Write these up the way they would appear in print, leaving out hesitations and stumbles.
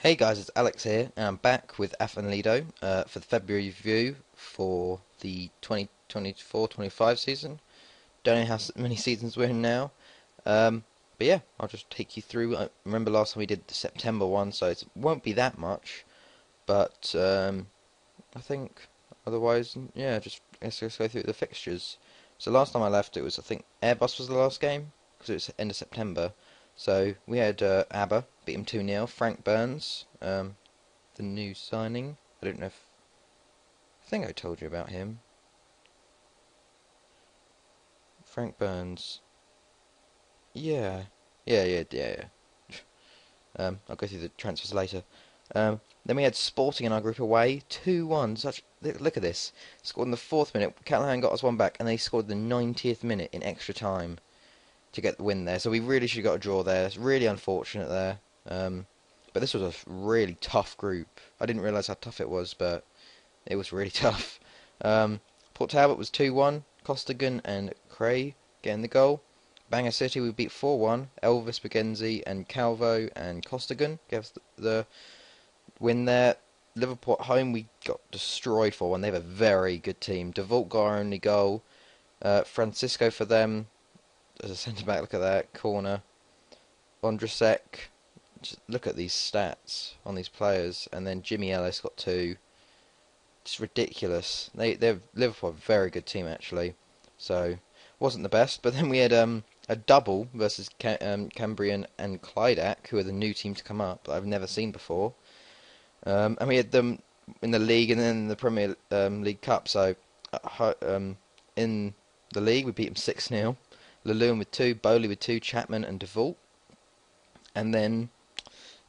Hey guys, it's Alex here, and I'm back with Afan Lido for the February review for the 2024-25 season. Don't know how many seasons we're in now, but yeah, I'll just take you through. I remember last time we did the September one, so it won't be that much, but I think otherwise, yeah, let's go through the fixtures. So last time I left, it was I think Airbus was the last game because it was end of September. So we had ABBA beat him 2-0. Frank Burns, the new signing. I don't know if I think I told you about him. Frank Burns. Yeah, yeah. I'll go through the transfers later. Then we had Sporting in our group away, 2-1. Such look at this. Scored in the fourth minute. Callahan got us one back, and they scored the 90th minute in extra time to get the win there. So we really should have got a draw there. It's really unfortunate there. But this was a really tough group. I didn't realise how tough it was, but it was really tough. Port Talbot was 2-1. Costigan and Cray getting the goal. Bangor City we beat 4-1. Elvis, McKenzie and Calvo and Costigan gave us the win there. Liverpool at home we got destroyed 4-1. They have a very good team. DeVault got our only goal. Francisco for them as a centre back. Look at that corner. Vondrasek. Just look at these stats on these players, and then Jimmy Ellis got two. Just ridiculous. They're Liverpool, a very good team actually. So wasn't the best, but then we had a double versus Cambrian and Clydac, who are the new team to come up that I've never seen before. And we had them in the league and then in the Premier League Cup. So in the league we beat them 6-0. Lelewin with two, Bowley with two, Chapman and DeVault. And then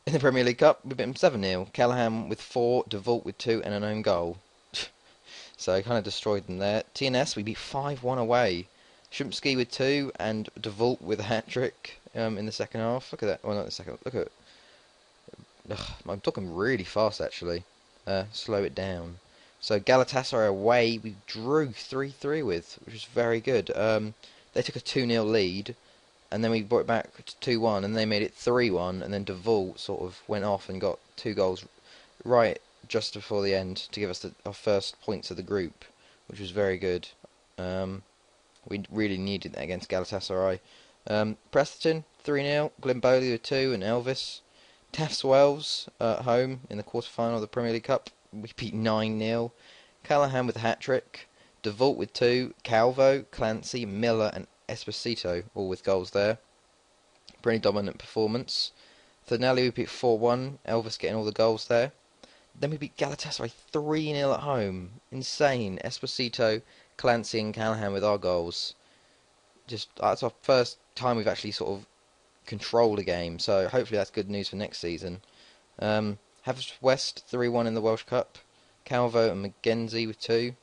in the Premier League Cup, we beat them 7-0. Callahan with 4, DeVault with 2 and an own goal. So I kind of destroyed them there. TNS, we beat 5-1 away. Shumsky with 2 and DeVault with a hat-trick in the second half. Look at that. Well, not the second. Look at it. Ugh, I'm talking really fast, actually. Slow it down. So Galatasaray away, we drew 3-3 with, which was very good. They took a 2-0 lead, and then we brought it back to 2-1, and they made it 3-1, and then DeVault sort of went off and got 2 goals right just before the end to give us our first points of the group, which was very good. We really needed that against Galatasaray. Preston 3-0, Glenn Bowley with 2, and Elvis. Taffs Wells at home in the quarter-final of the Premier League Cup. We beat 9-0. Callahan with a hat-trick. DeVault with 2. Calvo, Clancy, Miller and Esposito all with goals there. Pretty dominant performance. Thornelli we beat 4-1. Elvis getting all the goals there. Then we beat Galatasaray 3-0 at home. Insane. Esposito, Clancy and Callahan with our goals. That's our first time we've actually sort of controlled a game, so hopefully that's good news for next season. Haverford 3-1 in the Welsh Cup. Calvo and McKenzie with 2.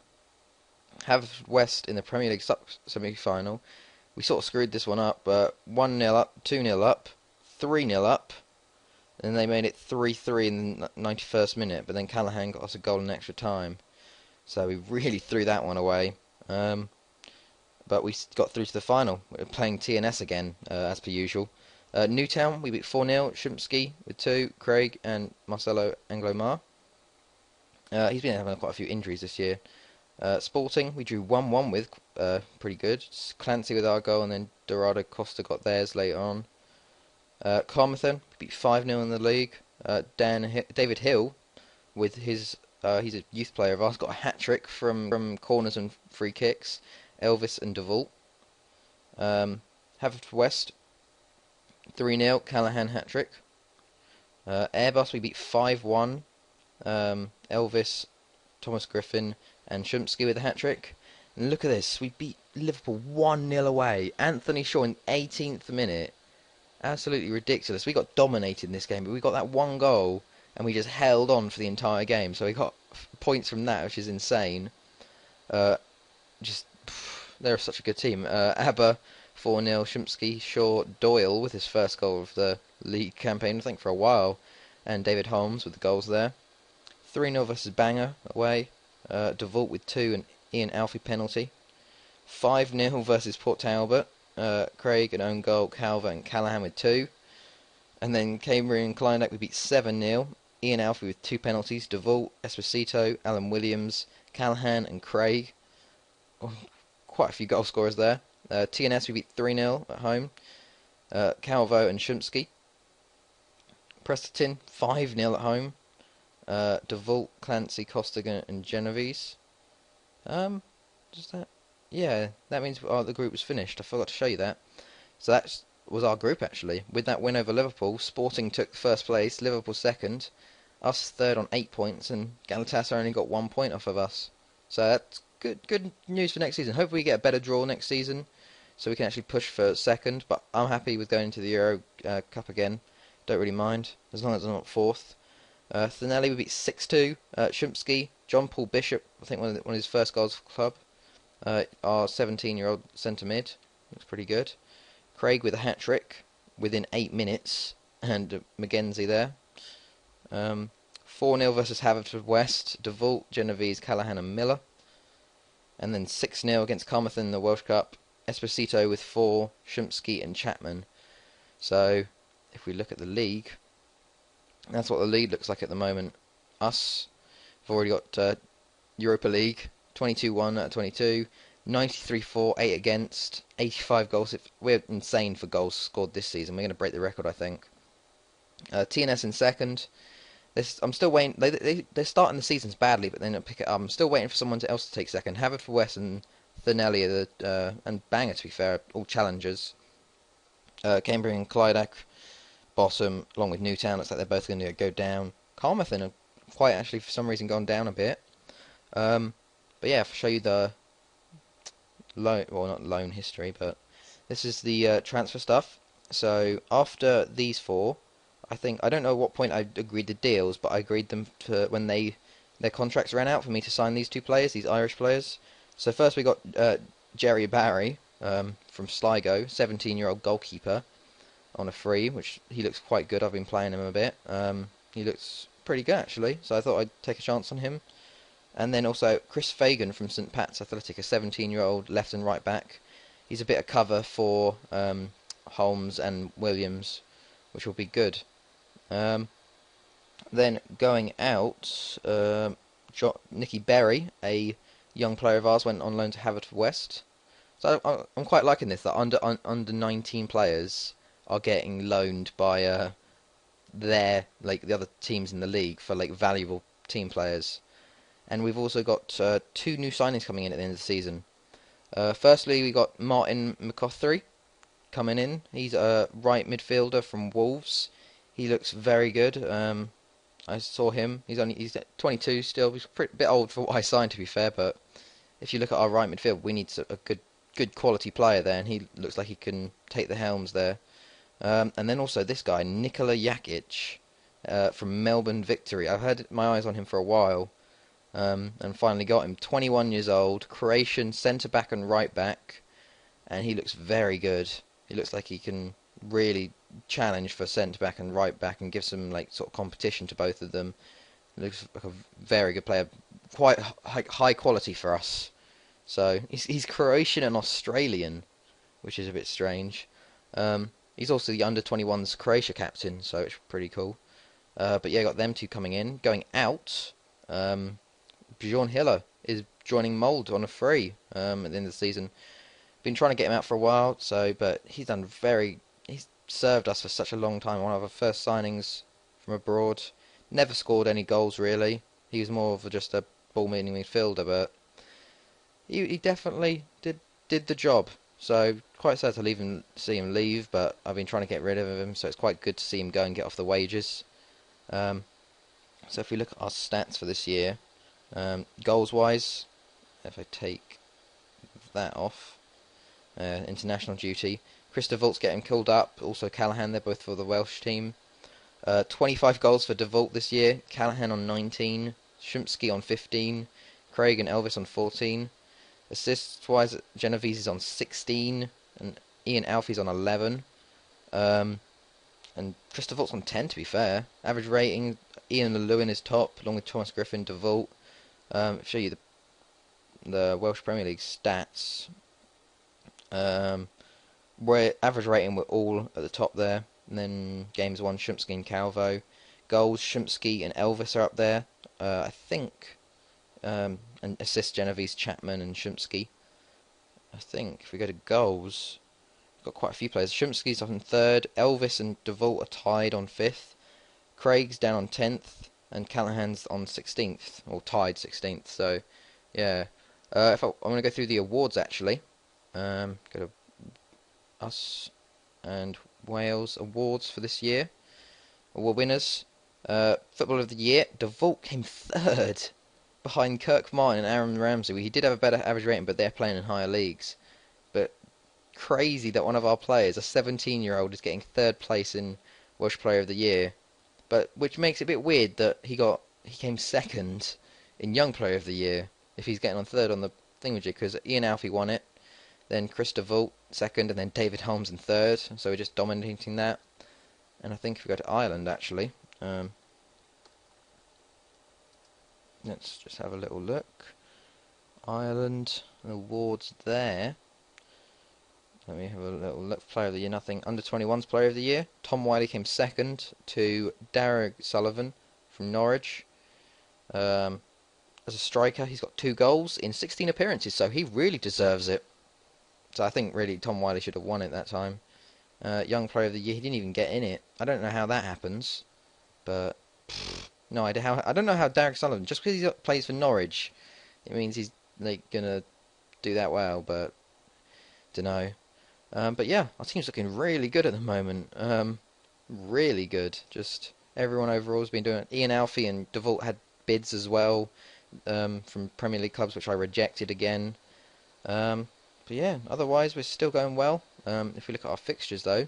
Haverford in the Premier League semi-final. We sort of screwed this one up, but 1-0 up, 2-0 up, 3-0 up, and they made it 3-3 in the 91st minute, but then Callahan got us a goal in extra time. So we really threw that one away. But we got through to the final. We're playing TNS again, as per usual. Newtown, we beat 4-0. Shumsky with 2. Craig and Marcelo Anglomar. He's been having quite a few injuries this year. Sporting, we drew 1-1 with. Pretty good. Clancy with our goal, and then Dorado Costa got theirs later on. Carmarthen, we beat 5-0 in the league. David Hill, with his... he's a youth player of ours, got a hat-trick from corners and free kicks. Elvis and DeVault. Haverford 3-0, Callahan hat-trick. Airbus, we beat 5-1. Elvis, Thomas Griffin and Shumsky with a hat-trick. And look at this, we beat Liverpool 1-0 away. Anthony Shaw in 18th minute. Absolutely ridiculous. We got dominated in this game, but we got that one goal, and we just held on for the entire game. So we got points from that, which is insane. They're such a good team. ABBA 4-0, Shumsky, Shaw, Doyle with his first goal of the league campaign, I think, for a while, and David Holmes with the goals there. 3-0 versus Bangor away. DeVault with 2 and Ian Alfie penalty. 5-0 versus Port Talbot. Craig an own goal, Calvo and Callahan with 2. And then Cambridge and Kleinach we beat 7-0. Ian Alfie with 2 penalties. DeVault, Esposito, Alan Williams, Callahan and Craig. Oh, quite a few goal scorers there. TNS we beat 3-0 at home. Calvo and Shumsky. Presterton 5-0 at home. DeVault, Clancy, Costigan and Genovese. Does that? Yeah, that means the group was finished. I forgot to show you that. So that was our group actually. With that win over Liverpool, Sporting took first place, Liverpool second, us third on 8 points, and Galatasaray only got 1 point off of us. So that's good news for next season. Hopefully we get a better draw next season, so we can actually push for second. But I'm happy with going into the Euro Cup again. Don't really mind as long as I'm not fourth. Thanelli we beat 6-2. Shumsky, John Paul Bishop, I think one of his first goals for the club. Our 17-year-old centre mid looks pretty good. Craig with a hat trick within 8 minutes, and Mackenzie there. 4-0 versus Haverfordwest, DeVault, Genovese, Callahan and Miller. And then 6-0 against Carmarthen in the Welsh Cup, Esposito with 4, Shumsky and Chapman. So, if we look at the league, that's what the league looks like at the moment. Us have already got Europa League, 22-1 out of 22, 93-4, 8 against, 85 goals. We're insane for goals scored this season. We're going to break the record, I think. TNS in second. I'm still waiting. They're starting the seasons badly, but then they'll pick it up. I'm still waiting for someone else to take second. Haverfordwest and Thanelli and Bangor, to be fair, all challengers. Cambridge and Clydach bottom, along with Newtown. Looks like they're both going to go down. Carmarthen have quite actually, for some reason, gone down a bit. But yeah, I'll show you the not loan history, but this is the transfer stuff. So after these four, I don't know what point I agreed the deals, but I agreed them to when their contracts ran out for me to sign these two players, these Irish players. So first we got Jerry Barry from Sligo, 17-year-old goalkeeper, on a free, which he looks quite good. I've been playing him a bit. He looks pretty good actually, so I thought I'd take a chance on him. And then also Chris Fagan from St Pat's Athletic, a 17-year-old left and right back. He's a bit of cover for Holmes and Williams, which will be good. Then going out, Nicky Berry, a young player of ours, went on loan to Haverfordwest. So I'm quite liking this, that under 19 players are getting loaned by the other teams in the league for valuable team players. And we've also got 2 new signings coming in at the end of the season. Firstly, we got Martin McCothery coming in. He's a right midfielder from Wolves. He looks very good. I saw him. He's 22 still. He's a bit old for what I signed, to be fair. But if you look at our right midfield, we need a good quality player there, and he looks like he can take the helms there. And then also this guy, Nikola Jakic, from Melbourne Victory. I've had my eyes on him for a while. And finally got him. 21 years old, Croatian centre back and right back, and he looks very good. He looks like he can really challenge for centre back and right back and give some sort of competition to both of them. He looks like a very good player, quite high quality for us. So he's Croatian and Australian, which is a bit strange. He's also the under-21s Croatia captain, so it's pretty cool. But yeah, got them two coming in. Going out. Bjorn Hiller is joining Mould on a free at the end of the season. Been trying to get him out for a while, but he's served us for such a long time. One of our first signings from abroad. Never scored any goals really. He was more of just a ball-winning midfielder, but he definitely did the job. So quite sad to see him leave, but I've been trying to get rid of him, so it's quite good to see him go and get off the wages. So if we look at our stats for this year. Goals wise, if I take that off, international duty, Chris DeVault's getting called up, also Callahan, they're both for the Welsh team. 25 goals for DeVault this year, Callahan on 19, Shumsky on 15, Craig and Elvis on 14. Assists wise, Genovese is on 16, and Ian Alfie's on 11. And Chris DeVault's on 10, to be fair. Average rating, Ian Lewin is top, along with Thomas Griffin, DeVault. I'll show you the Welsh Premier League stats. Where average rating, we're all at the top there. And then games won, Shumsky and Calvo. Goals, Shumsky and Elvis are up there. I think. And assists, Genovese, Chapman and Shumsky. I think if we go to goals, we've got quite a few players. Shumsky's up in third. Elvis and DeVault are tied on fifth. Craig's down on 10th. And Callahan's on 16th, or tied 16th. So, yeah. I'm going to go through the awards actually. Go to us and Wales awards for this year. Award winners. Footballer of the Year, DeVault came third behind Kirk Martin and Aaron Ramsey. He did have a better average rating, but they're playing in higher leagues. But crazy that one of our players, a 17-year-old, is getting third place in Welsh Player of the Year. But which makes it a bit weird that he came second in Young Player of the Year if he's getting on third on the thingamajig, because Ian Alfie won it, then Chris DeVault second, and then David Holmes in third. So we're just dominating that. And I think if we go to Ireland actually, let's just have a little look. Ireland awards there. Let me have a little look. Player of the Year, nothing. Under 21's Player of the Year. Tom Wiley came second to Darragh Sullivan from Norwich. As a striker, he's got 2 goals in 16 appearances, so he really deserves it. So I think really Tom Wiley should have won it that time. Young Player of the Year, he didn't even get in it. I don't know how that happens, but no idea how. I don't know how Darragh Sullivan, just because he plays for Norwich, it means he's like gonna do that well, but don't know. But yeah, our team's looking really good at the moment. Really good. Just everyone overall has been doing it. Ian Alfie and DeVault had bids as well from Premier League clubs, which I rejected again. But yeah, otherwise we're still going well. If we look at our fixtures though,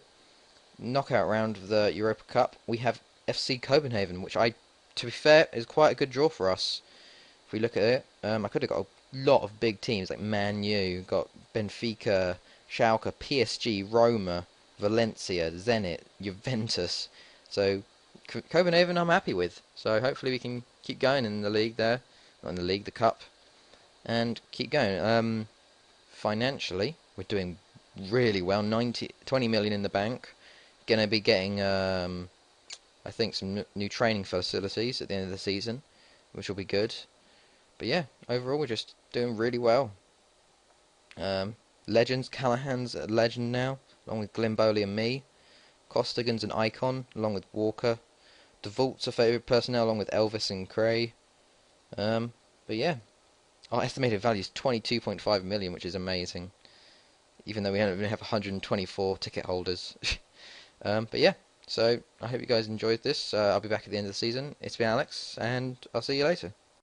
knockout round of the Europa Cup, we have FC Copenhagen, which to be fair, is quite a good draw for us. If we look at it, I could have got a lot of big teams like Man U, got Benfica, Schalke, PSG, Roma, Valencia, Zenit, Juventus. So Copenhagen I'm happy with. So hopefully we can keep going in the league there. Not in the league, the cup. And keep going. Financially, we're doing really well. 20 million in the bank. Gonna be getting, I think, some new training facilities at the end of the season, which will be good. But yeah, overall we're just doing really well. Legends, Callahan's a legend now, along with Glimboli and me. Costigan's an icon, along with Walker. DeVault's a favourite personnel, along with Elvis and Cray. But yeah, our estimated value is 22.5 million, which is amazing. Even though we only have 124 ticket holders. But yeah, so I hope you guys enjoyed this. I'll be back at the end of the season. It's been Alex, and I'll see you later.